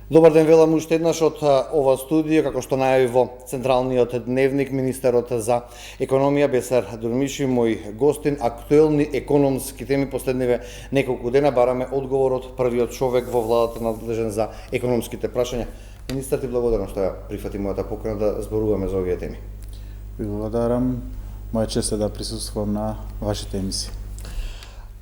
Добар ден, велам уште еднаш од ова студио, како што најави во Централниот дневник, министерот за економија Бесар Дурмиши, мој гостин. Актуелни економски теми последниве неколку дена, бараме одговор од првиот човек во владата надлежен за економските прашања. Министер, ти благодарам што ја прифати мојата покана да зборуваме за овие теми. Ви благодарам, моја чест е да присуствувам на вашите емисии.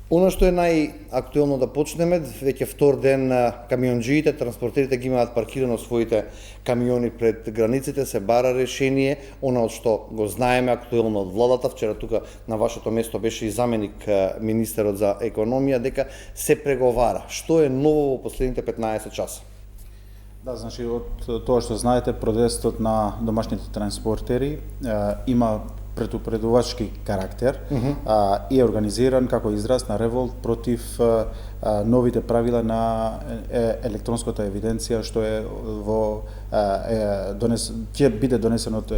Оно што е најактуелно да почнеме, веќе втор ден камионџиите, транспортерите ги имаат паркирано своите камиони пред границите, се бара решение, она од што го знаеме актуелно од владата. Вчера тука на вашето место беше и заменик министерот за економија, дека се преговара. Што е ново во последните 15 часа? Да, значи од тоа што знаете, протестот на домашните транспортери има предупредувачки карактер и е организиран како израз на револт против новите правила на електронската евиденција што е во ќе биде донесен од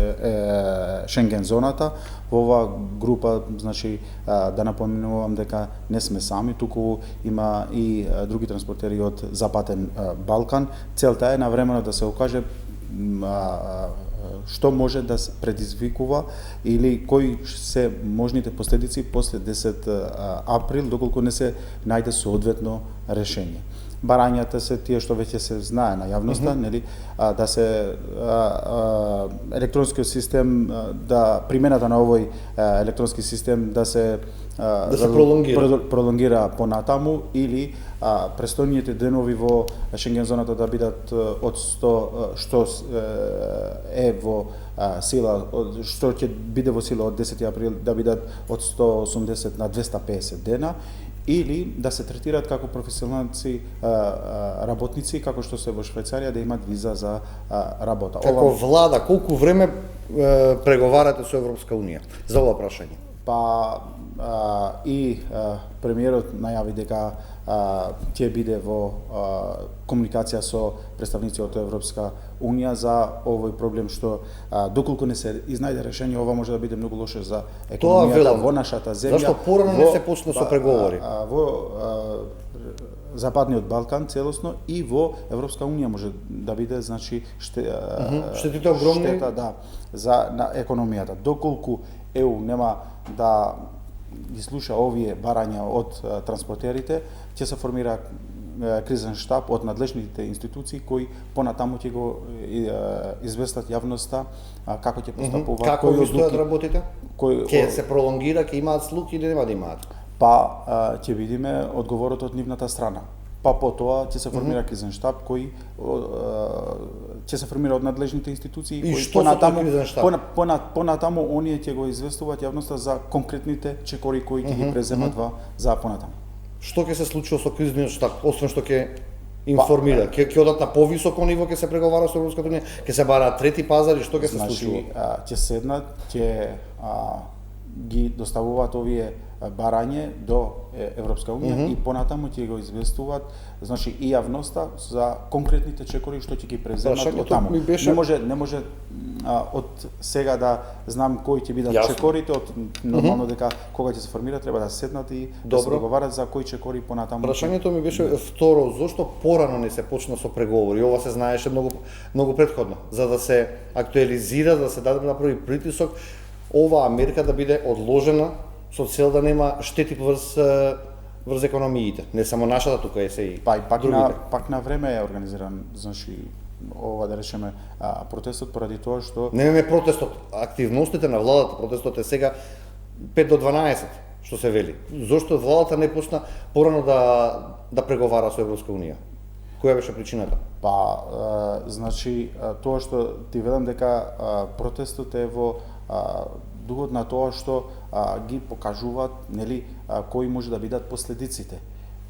Шенген зоната. Во оваа група, значи, да напоменувам дека не сме сами, туку има и други транспортери од Западен Балкан. Целта е навремено да се окаже што може да се предизвикува или кои се можните последици после 10 април, доколку не се најде соодветно решение. Барањата се тие што веќе се знае на јавноста, нели, да се електронскиот систем, да примената на овој електронски систем да се пролонгира понатаму или престојните денови во Шенген зоната да бидат од 100 што е во сила, што ќе биде во сила од 10 април да бидат од 180 на 250 дена, или да се третираат како професионалци работници, како што се во Швајцарија, да имаат виза за работа. Како влада, колку време преговарате со Европска унија за ова прашање? Па и премиерот најави дека ќе биде во комуникација со представници од Европска унија за овој проблем што доколку не се изнајде решение, ова може да биде многу лошо за економијата во нашата земја. Зашто порано не се почна со преговори? Во Западниот Балкан целосно и во Европска унија може да биде, значи, штетите огромни, штета, да, за на економијата. Доколку ЕУ нема да ги слуша овие барања од транспортерите, ќе се формира кризен штаб од надлежните институции кои понатаму ќе го известат јавноста како ќе постапуваат. Како ви стојат работите? Ќе се пролонгира, ќе имаат слух или нема да имаат? Па ќе видиме одговорот од нивната страна. Па потоа ќе се формира кризен штаб кој ќе се формира од надлежните институции и што понатаму оние ќе го известуваат јавноста за конкретните чекори кои ќе ги преземат за понатаму. Што ќе се случи со кризниот штаб, освен што ќе информира? Ќе одат на повисоко ниво, ќе се преговара со Европската унија, ќе се бараат трети пазари, што ќе се случи? Ќе седнат, ќе ги доставуваат овие барање до Европска унија и понатаму ќе го известуваат, значи, и јавноста за конкретните чекори што ќе ги преземат од таму. Не може од сега да знам кои ќе бидат чекорите, од нормално дека кога ќе се формира треба да седнат и да се договарат за кои чекори понатаму. Прашањето ми беше второ, зошто порано не се почна со преговори? Ова се знаеше многу претходно, за да се актуализира, да се даде направи притисок оваа мерка да биде одложена со цел да нема штети врз економиите, не само нашата, тука е се и другите. Пак на време е организиран, значи, ова да речеме протестот поради тоа што не протестот, активностите на владата, протестот е сега 5 до 12 што се вели. Зошто владата не почна порано да преговара со Европска унија? Која беше причината? Па, значи, тоа што ти велам дека протестот е во дугот на тоа што ги покажуваат, нели, кои може да бидат последиците.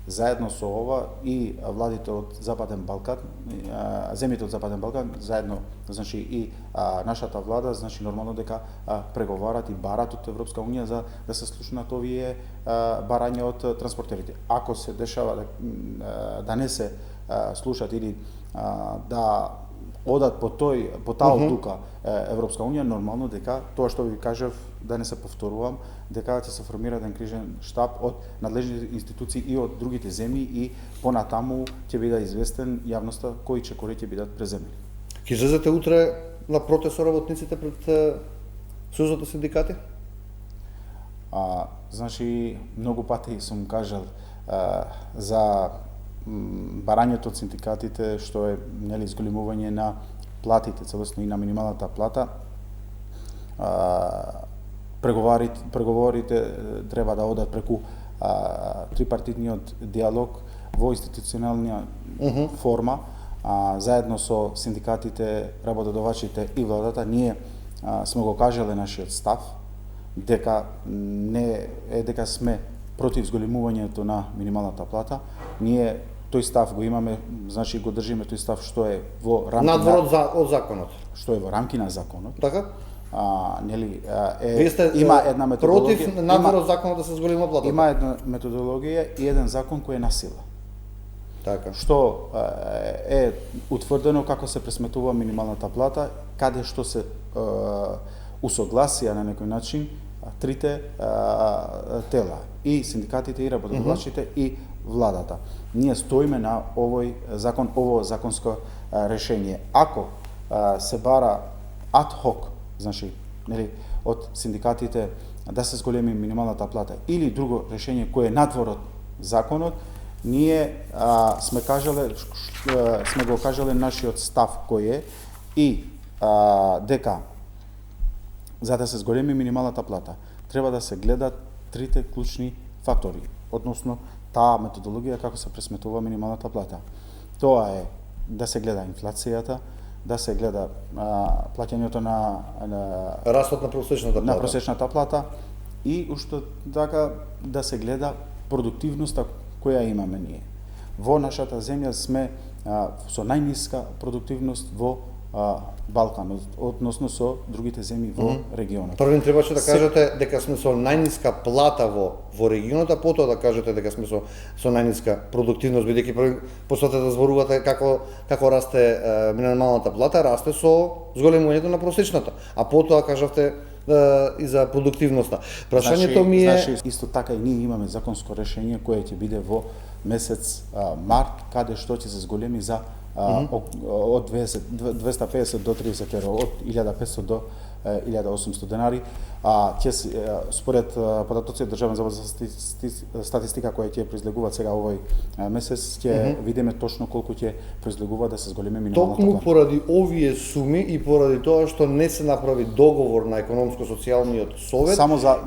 Заедно со ова и владите од Западен Балкан, земјите од Западен Балкан, заедно, значи, и нашата влада, значи, нормално дека преговарат и барат од Европска унија за да се слушнат овие барања од транспортерите. Ако се дешава да не се слушат или да одат по таа одлука Европска унија, нормално дека тоа што ви кажав, да не се повторувам, дека ќе се формира еден крижен штаб од надлежните институции и од другите земји и понатаму ќе биде известен јавноста кои чекори ќе бидат преземени. Ќе излезете утре на протест со работниците пред Сојузот на синдикати? Значи, многу пати сум кажал за барањето од синдикатите, што е нели зголемување на платите, целосно и на минималната плата. Преговорите треба да одат преку трипартитниот диалог во институционална форма, заедно со синдикатите, работодавачите и владата. Ние сме го кажале нашиот став, дека сме против зголемувањето на минималната плата. Ние тој став го имаме, значи го држиме тој став што е во рамки надвор од законот. Што е во рамки на законот. Така? Нели има една методологија против надвор од законот да се зголема платата. Има една методологија и еден закон кој е на сила. Така. Што е утврдено како се пресметува минималната плата, каде што се усогласија на некој начин трите тела, и синдикатите, и работодавачите, и владата. Ние стоиме на овој закон, ово законско решение. Ако се бара ад хок, значи, нели, од синдикатите да се зголеми минималната плата или друго решение кое е надвор од законот, ние сме го кажале нашиот став кој е и дека за да се зголеми минималната плата треба да се гледат трите клучни фактори, односно таа методологија како се пресметува минималната плата. Тоа е да се гледа инфлацијата, да се гледа плаќањето на растот на просечната плата и уште така да се гледа продуктивноста која имаме ние. Во нашата земја сме со најниска продуктивност во Балкан, односно со другите земји во регионот. Првин требаше да кажете дека сме со најниска плата во регионот, а потоа да кажете дека сме со најниска продуктивност, бидејќи првин почнате да зборувате како расте минималната плата, расте со зголемувањето на просечната, а потоа кажавте и за продуктивноста. Прашањето ми е... Значи, исто така и ние имаме законско решение кое ќе биде во месец март, каде што ќе се зголеми за од 250 до 30 евро, од 1500 до 1800 денари. Според податоци од Државен завод за статистика која ќе произлегува сега овој месец, ќе видиме точно колку ќе произлегува да се зголеми минималната плата. Токму поради овие суми и поради тоа што не се направи договор на економско-социјалниот совет,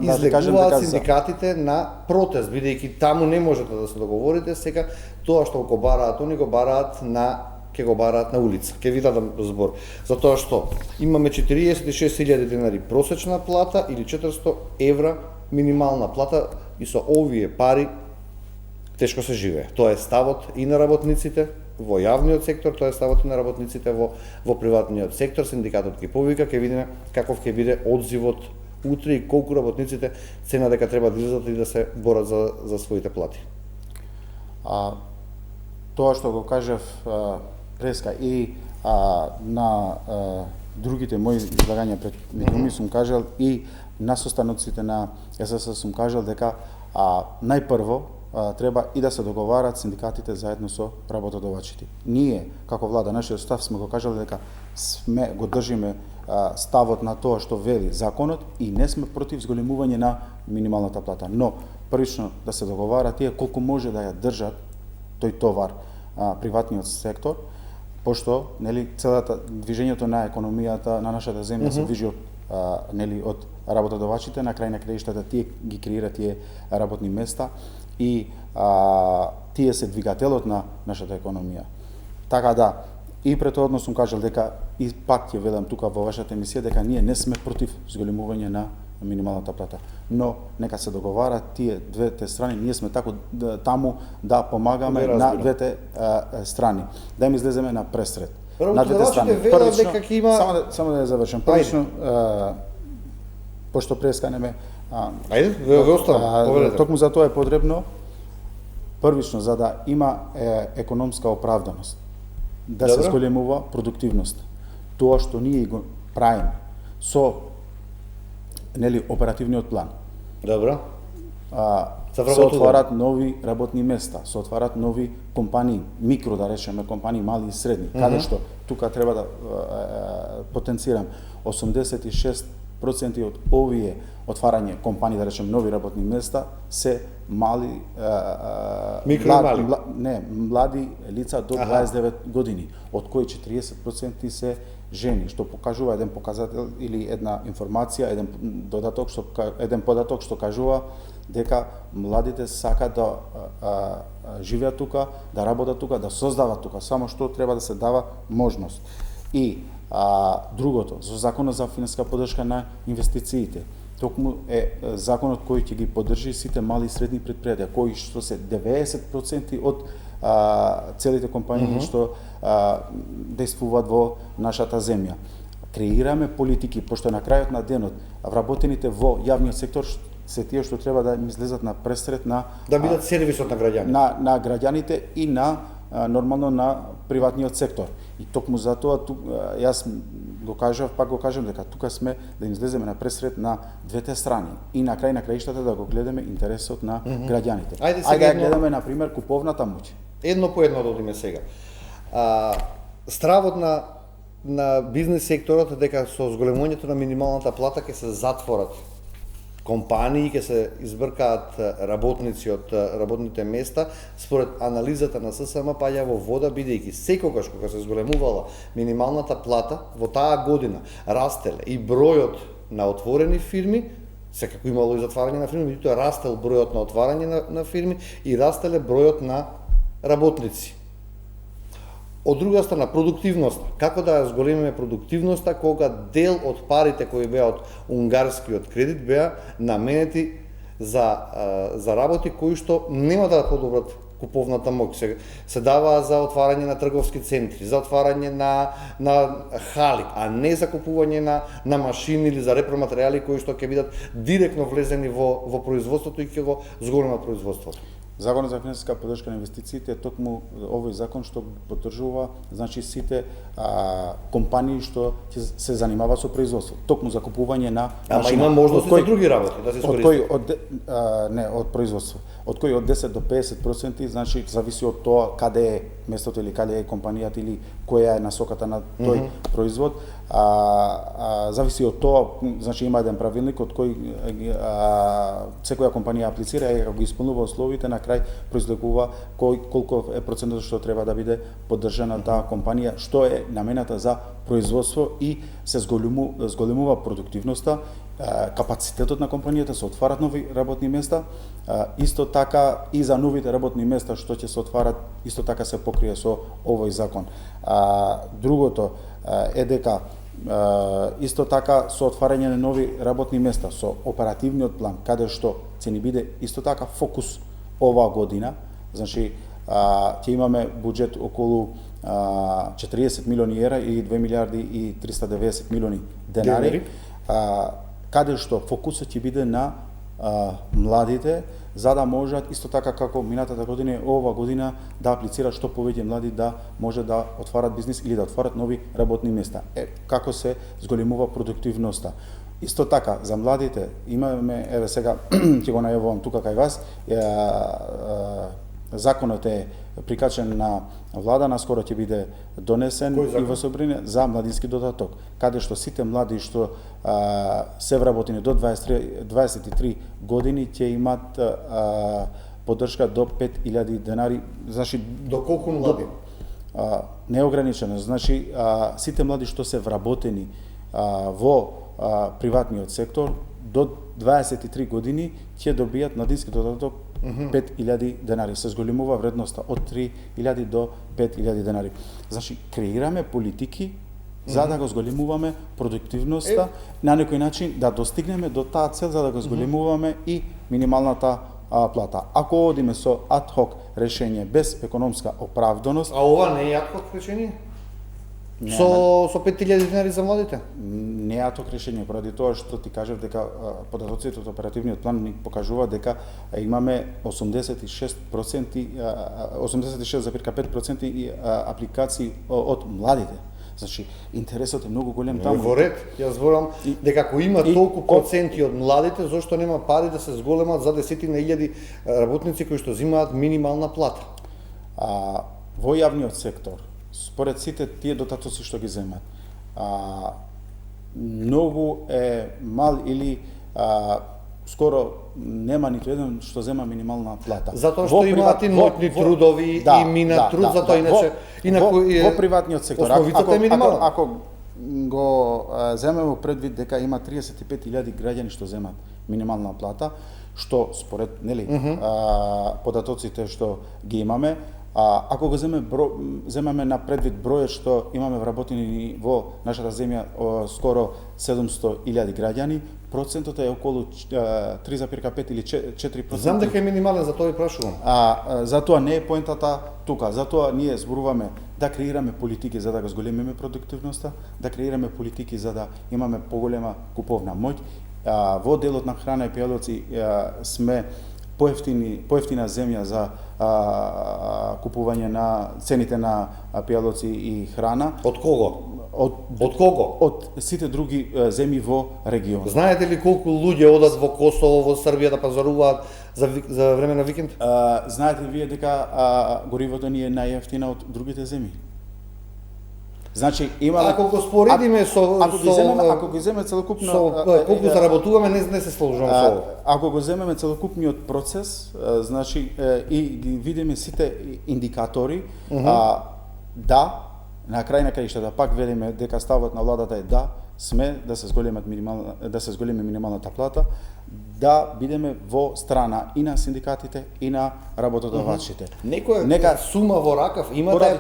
излегуваат синдикатите на протест, бидејќи таму не можете да се договорите, сега тоа што го бараат, они го бараат ќе го бараат на улица. Ќе ви дадам збор. Затоа што имаме 46.000 денари просечна плата или 400 евра минимална плата и со овие пари тешко се живее. Тоа е ставот и на работниците во јавниот сектор, тоа е ставот и на работниците во приватниот сектор. Синдикатот ќе повика, ќе видиме каков ќе биде одзивот утре и колку работниците цена дека треба да излезат и да се борат за своите плати. Тоа што го кажав преска и на другите мои излагања пред медиуми сум кажал и на состаноците на ССС сум кажал дека најпрво треба и да се договарат синдикатите заедно со работодавачите. Ние како влада, нашиот став сме го кажале дека сме го држиме ставот на тоа што вели законот и не сме против зголемување на минималната плата, но првично да се договарат тие колку може да ја држат тој товар приватниот сектор, пошто нели целата движењето на економијата на нашата земја се движи од работодавачите, на крај на краиштата тие ги креираат тие работни места и тие се двигателот на нашата економија. Така да, и претhodно сум кажал дека и пак ќе велам тука во вашата емисија дека ние не сме против зголемување на минималната плата, но нека се договарат тие двете страни, ние сме тако таму да помагаме на двете страни, да им излеземе на пресред. На двете страни. Само да ја завршам. Првично, пошто пресканеме, токму за тоа е потребно, првично, за да има економска оправданост да се Добро. зголемува продуктивност. Тоа што ние го правиме со оперативниот план. Добро. Се отварат нови работни места, се отварат нови компании, микро да речеме компании, мали и средни, каде што тука треба да потенцирам 86% од овие отварање компании, да речем нови работни места, се мали Микро и мали? млади лица до 29 години, од кои 40% се жени, што покажува еден показател или една информација, еден податок што кажува дека младите сакаат да живеат тука, да работат тука, да создават тука, само што треба да се дава можност. И другото, со законот за финанска поддршка на инвестициите, токму е законот кој ќе ги поддржи сите мали и средни предпријатија, кои што се 90% од целите компании што действуваат во нашата земја. Креираме политики, пошто на крајот на денот вработените во јавниот сектор се тие што треба да им излезат на пресрет на Да бидат сервисот на граѓаните. на граѓаните и на нормално на приватниот сектор. И токму затоа јас го кажам дека тука сме да им излеземе на пресрет на двете страни и на крај на краиштата да го гледаме интересот на граѓаните. Ајде да гледаме на пример куповната моќ. Едно по едно да одиме сега. Стравот на бизнес секторот е дека со зголемувањето на минималната плата ќе се затворат компании, ќе се избркаат работници од работните места. Според анализата на ССМ паѓа во вода, бидејќи секогаш кога се зголемувала минималната плата, во таа година растеле и бројот на отворени фирми, секако имало и затварање на фирми, меѓутоа растел бројот на отварање на фирми и растеле бројот на работници. Од друга страна, продуктивноста. Како да ја зголемиме продуктивноста кога дел од парите кои беа од унгарскиот кредит беа наменети за работи кои што нема да подобрат куповната моќ. Се даваа за отварање на трговски центри, за отварање на хали, а не за купување на машини или за репроматеријали кои што ќе бидат директно влезени во производството и ќе го зголемат производството. Законот за финансиска поддршка на инвестициите е токму овој закон што поддржува, значи сите компании што се занимаваат со производство, токму за купување на машина. Ама има можности за други работи да се искористат. Од производство. Од кои од 10 до 50%, значи зависи од тоа каде е местото или каде е компанијата или која е насоката на тој производ. Зависи од тоа, значи има еден правилник од кој секоја компанија аплицира и ако го исполнува условите, на крај произлегува колку е процентот што треба да биде поддржана таа компанија, што е намената за производство и се зголемува продуктивноста, капацитетот на компанијата, се отварат нови работни места, исто така и за новите работни места што ќе се отварат, исто така се покрие со овој закон. Другото е дека исто така со отварање на нови работни места, со оперативниот план, каде што ќе ни биде исто така фокус оваа година, значи ќе имаме буџет околу 40 милиони евра и 2 милиарди и 390 милиони денари, каде што фокусот ќе биде на младите, за да можат исто така како минатата година, ова година да аплицираат што повеќе млади да може да отварат бизнис или да отварат нови работни места. Како се зголемува продуктивноста. Исто така, за младите имаме, еве сега ќе го најавувам тука кај вас, законот е прикачен на влада, наскоро ќе биде донесен и во собрание за младински додаток, каде што сите млади што се вработени до 23 години ќе имат поддршка до 5000 денари, значи до колку млади? Неограничено, значи сите млади што се вработени во приватниот сектор до 23 години ќе добијат младински додаток 5000 денари. Се зголемува вредноста од 3000 до 5000 денари. Значи, креираме политики за да го зголемуваме продуктивноста, на некој начин да достигнеме до таа цел за да го зголемуваме и минималната плата. Ако одиме со ад-хок решение без економска оправданост... А ова не е ад-хок решение? Со 5000 денари за младите? не е ток решение, поради тоа што ти кажав дека податоците од оперативниот план ни покажува дека имаме 86,5% апликации од младите. Значи, интересот е многу голем таму. Во ред, јас зборам дека ако има толку проценти од младите, зошто нема пари да се зголемат за десетина илјади работници кои што земаат минимална плата? Во јавниот сектор, според сите тие дотаци што ги земат, многу е мал или скоро нема ниту еден што зема минимална плата. Затоа што имаат и ноќни трудови и мина труд, затоа иначе во приватниот сектор. Основицата е минимална. Ако го земеме предвид дека има 35.000 граѓани што земат минимална плата, што според податоците што ги имаме, ако го земеме на предвид бројот што имаме вработени во нашата земја скоро 700.000 граѓани, процентот е околу 3,5 или 4%. Знам дека е минимален, за тоа ви прашувам. Затоа не е поентата тука, затоа ние зборуваме да креираме политики за да го зголемиме продуктивноста, да креираме политики за да имаме поголема куповна моќ. Во делот на храна и пијалоци сме поевтина земја за купување на цените на пијалоци и храна. Од кого? Од кого? Од сите други земји во регионот. Знаете ли колку луѓе одат во Косово, во Србија да пазаруваат за време на викенд? Знаете ли вие дека горивото ни е најевтино од другите земји? Значи има ако го споредиме ако го земеме целокупно колку заработуваме, не се сложувам со ово. Ако го земеме целокупниот процес, значи и ги видиме сите индикатори, да, на крај на краиштата пак велиме дека ставот на владата е да, сме да се зголеми минималната плата, да бидеме во страна и на синдикатите и на работодавачите. Нека сума во ракав имате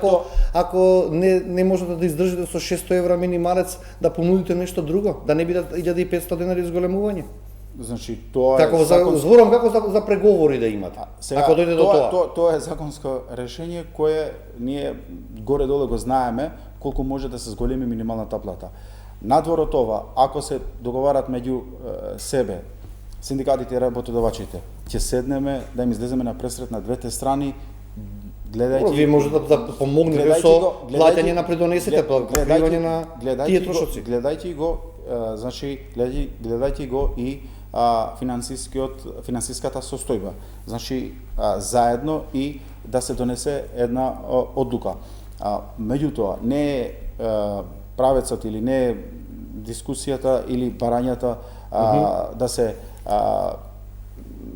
ако не можете да издржите со 600 евра минималец да понудите нешто друго, да не бидат 1500 денари зголемување. Значи тоа е зборам како за преговори да имате. Ако дојде до тоа. Тоа е законско решение кое ние горе-долу го знаеме колку може да се зголеми минималната плата. Надвор од ова, ако се договарат меѓу себе, синдикатите и работодавачите, ќе седнеме да им излеземе на пресрет на двете страни, гледајќи... Вие можете да помогнете со плаќање на придонесите, покривање на тие трошоци. Гледајќи го, значи, гледајќи го и финансиската состојба. Значи, заедно и да се донесе една одлука. Меѓутоа, не е правецот или не е дискусијата или барањата да се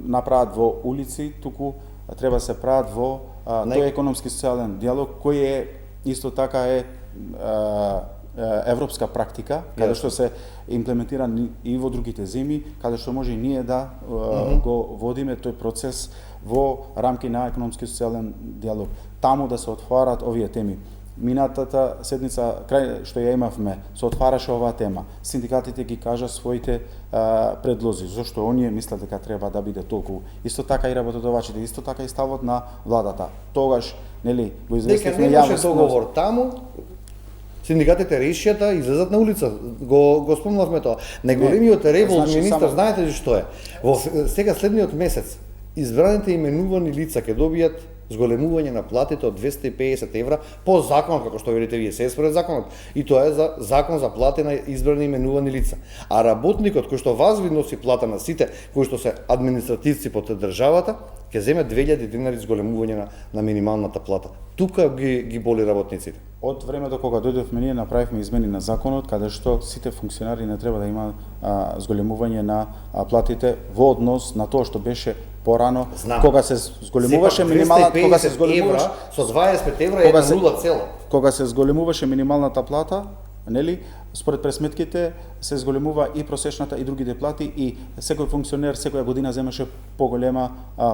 направат во улици, туку треба се прават во тој економски социјален диалог кој е исто така е европска практика, каде што се имплементира и во другите земји, каде што може и ние да го водиме тој процес во рамки на економски социјален диалог. Таму да се отварат овие теми. Минатата седница, крај што ја имавме, се отвараше оваа тема. Синдикатите ги кажа своите предлози, зашто оние мислат дека треба да биде толку. Исто така и работодавачите, исто така и ставот на владата. Тогаш, нели, го известивме јавност. Дека немаше договор таму, синдикатите решија да излезат на улица. Го спомнавме тоа. Најголемиот револт, министар, знаете ли што е? Во сега следниот месец избраните именувани лица ќе добијат зголемување на платите од 250 евра по закон, како што велите вие, се според законот. И тоа е за закон за плати на избрани именувани лица. А работникот кој што вазви носи плата на сите кои што се административци под државата, ќе земе 2000 денари зголемување на минималната плата. Тука ги боли работниците. Од времето кога дојдовме ние направивме измени на законот каде што сите функционери не треба да имаат зголемување на платите во однос на тоа што беше порано, кога се зголемуваше минималната, кога се зголемуваше со 25 евра е 0 кога се зголемуваше минималната плата, нели, според пресметките се зголемува и просечната и другите плати и секој функционер секоја година земеше поголема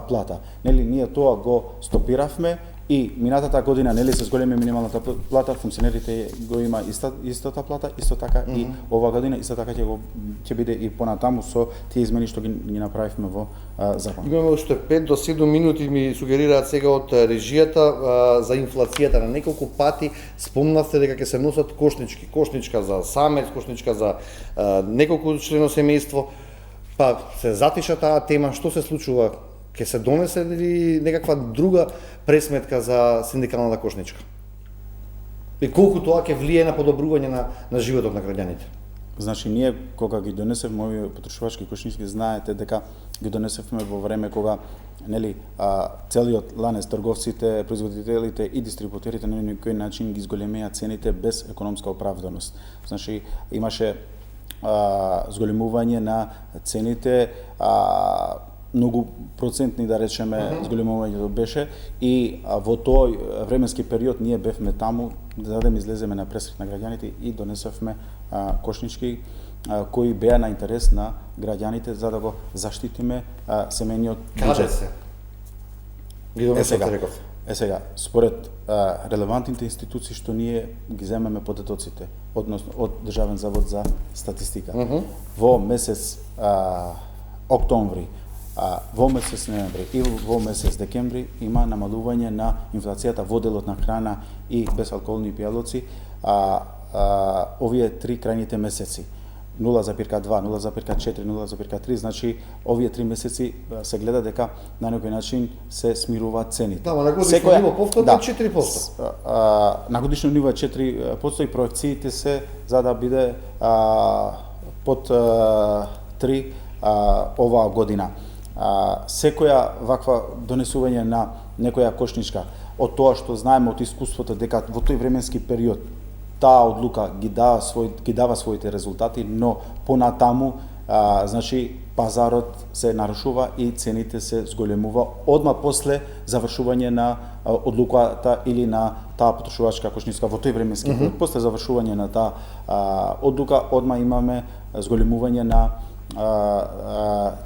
плата. Нели, ние тоа го стопиравме И минатата година нели се зголеми минималната плата, функционерите го има истата плата, исто така и ова година исто така ќе биде и понатаму со тие измени што ги направивме во закон. Имаме уште 5 до 7 минути, ми сугерираат сега од режијата за инфлацијата. На неколку пати спомнавте дека ќе се носат кошнички, кошничка за самец, кошничка за неколку члено семејство. Па се затиша таа тема, што се случува? Ќе се донесе или некаква друга пресметка за синдикалната кошничка? И колку тоа ќе влие на подобрување на животот на граѓаните? Значи, ние кога ги донесевме овие потрошувачки кошнички, знаете дека ги донесевме во време кога нели целиот ланец, трговците, производителите и дистрибутерите на некој начин ги зголемеа цените без економска оправданост. Значи, имаше зголемување на цените, многу процентни, да речеме, зголемувањето беше и во тој временски период ние бевме таму за да излеземе на пресрет на граѓаните и донесовме кошнички кои беа на интерес на граѓаните за да го заштитиме семејниот буџет. Каде се? Ги донесовте, реков. Сега, според релевантните институции што ние ги земеме податоците, односно од Државен завод за статистика, во месец октомври, во месец ноември и во месец декември има намалување на инфлацијата во делот на храна и безалкохолни пијалоци, овие три крајните месеци. 0,2, 0,4, 0,3, значи овие 3 месеци се гледа дека на некој начин се смируваат цените. Да, на годишно ниво повторно 4%. На годишно ниво е 4% и проекциите се за да биде под 3 оваа година. Секоја ваква донесување на некоја кошничка од тоа што знаеме од искуството дека во тој временски период таа одлука ги дава своите резултати, но понатаму значи пазарот се нарушува и цените се зголемува одма после завршување на одлуката или на таа потрошувачка кошничка во тој временски период. После завршување на таа одлука одма имаме зголемување на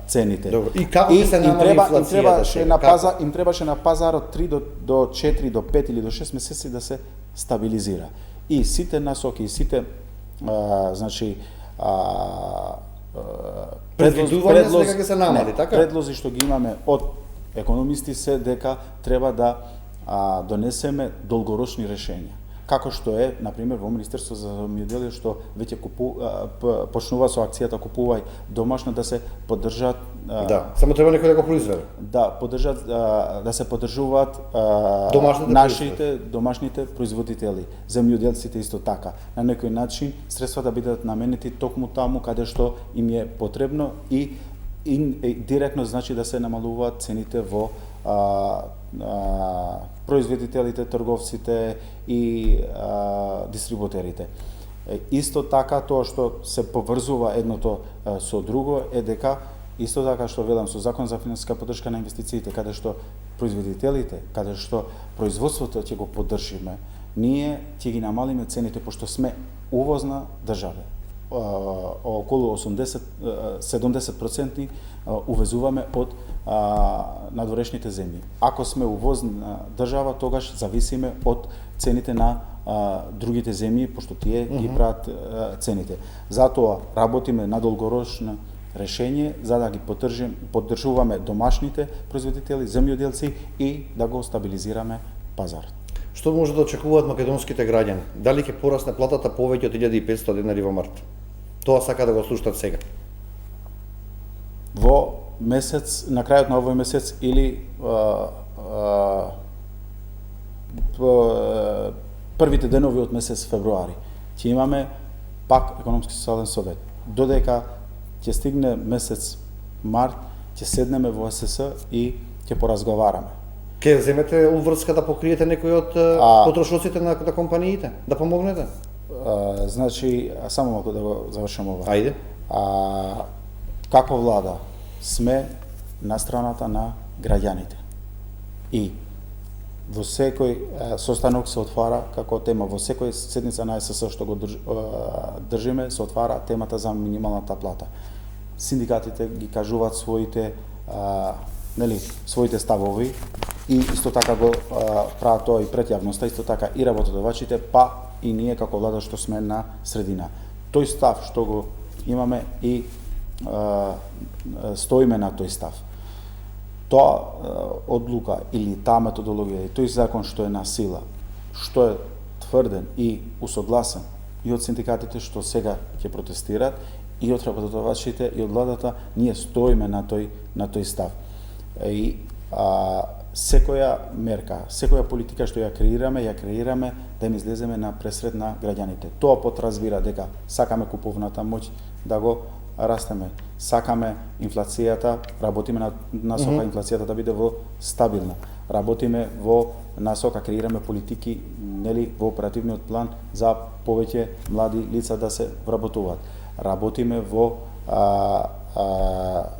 цените. Добро. И како ќе се намали инфлацијата? Им требаше на пазарот 3 до 4 до 5 или до 6 месеци да се стабилизира. И сите насоки, и сите значи предлози што ги имаме од економисти се дека треба да донесеме долгорочни решенија. Како што е, например, во Министерство за земјоделие што веќе почнува со акцијата Купувај домашно да се поддржат само треба некој да го произведе. Да се поддржуваат нашите домашните производители, земјоделците исто така. На некој начин средства да бидат наменети токму таму каде што им е потребно и директно значи да се намалуваат цените во производителите, трговците и дистрибутерите. Исто така тоа што се поврзува едното со друго е дека исто така што велам со закон за финансиска поддршка на инвестициите, каде што производителите, каде што производството ќе го поддржиме, ние ќе ги намалиме цените пошто сме увозна држава. Околу 70% увезуваме од надворешните земји. Ако сме увозна држава, тогаш зависиме од цените на другите земји, пошто тие ги прават цените. Затоа работиме на долгорочно решение за да ги поддржуваме домашните производители, земјоделци и да го стабилизираме пазарот. Што може да очекуваат македонските граѓани? Дали ќе порасне платата повеќе од 1500 денари во март? Тоа сака да го слушнат сега. Во месец, на крајот на овој месец или првите денови од месец февруари ќе имаме пак економски социјален совет. Додека ќе стигне месец март, ќе седнеме во СС и ќе поразговараме. Ке земете уврска да покриете некои од потрошоците на компаниите, да помогнете? Значи, само малку да го завршам ова. Ајде. Како влада сме на страната на граѓаните. И во секој состанок се отвара како тема, во секој седница на СС што го држиме, се отвара темата за минималната плата. Синдикатите ги кажуваат своите ставови и исто така го прават тоа и пред јавноста, исто така и работодавачите, па и ние како влада што сме на средина. Тој став што го имаме и стоиме на тој став. Тоа одлука или таа методологија и тој закон што е на сила, што е тврден и усогласен и од синдикатите што сега ќе протестират, и од работодавачите и од владата, ние стоиме на тој став. И секоја мерка, секоја политика што ја креираме да им излеземе на пресред на граѓаните. Тоа подразбира дека сакаме куповната моќ да го растеме, сакаме инфлацијата, работиме на насока инфлацијата да биде во стабилна. Работиме во насока, креираме политики, нели, во оперативниот план за повеќе млади лица да се вработуваат. Работиме во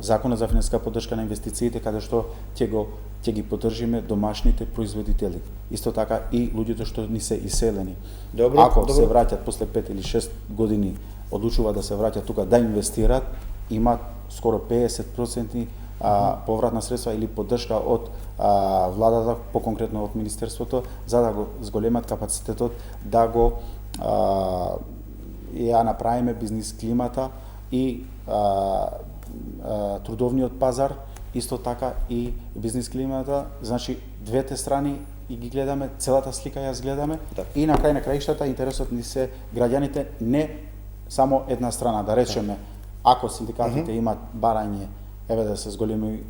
Законот за финансиска поддршка на инвестициите, каде што ќе ги поддржиме домашните производители. Исто така и луѓето што ни се иселени. Ако се враќат после 5 или 6 години, одлучуваат да се враќат тука да инвестират, имаат скоро 50% повратна средства или поддршка од владата, поконкретно од Министерството, за да го зголемат капацитетот да го ја направиме бизнис климата и трудовниот пазар, исто така и бизнис климата, значи двете страни и ги гледаме, целата слика ја гледаме, и на крај на краиштата интересот ни се граѓаните, не само една страна, да речеме, ако синдикатите имаат барање, еве да се зголеми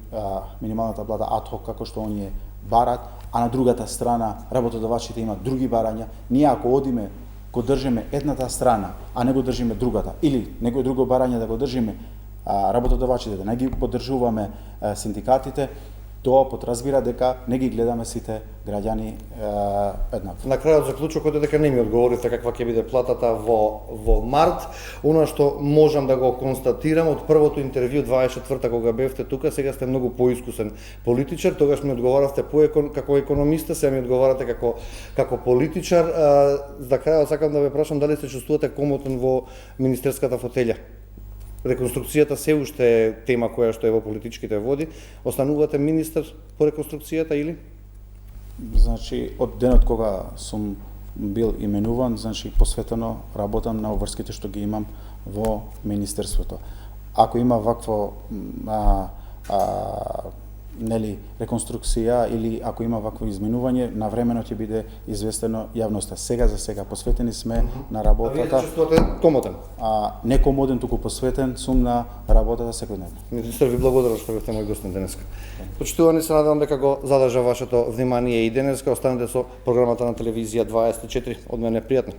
минималната плата адхок како што оние барат, а на другата страна работодавачите имаат други барања, ние ако одиме го држиме едната страна, а не го држиме другата, или некој друго барање да го држиме работодавачите, да не ги поддржуваме синдикатите, тоа подразбира дека не ги гледаме сите граѓани еднакво. На крајот заклучокот е дека не ми одговорите каква ќе биде платата во март. Она што можам да го констатирам од првото интервју 24-та кога бевте тука, сега сте многу поискусен политичар, тогаш ми одговаравте како економиста, сега ми одговарате како политичар. За крајот сакам да ве прашам дали се чувствувате комотен во министерската фотелја. Реконструкцијата се уште е тема која што е во политичките води. Останувате министер по реконструкцијата или? Значи, од денот кога сум бил именуван, значи посветено работам на обврските што ги имам во министерството. Ако има вакво нели реконструкција или ако има вакво изменување, навремено ќе биде известено јавноста. Сега за сега посветени сме на работата. А вие чувствувате комотен? Не комоден, туку посветен сум на работата секојдневно. Министер, ви благодарам што бевте мој гостин денеска. Почитувани, се надевам дека го задржа вашето внимание и денеска. Останете со програмата на телевизија 24. Од мене пријатно.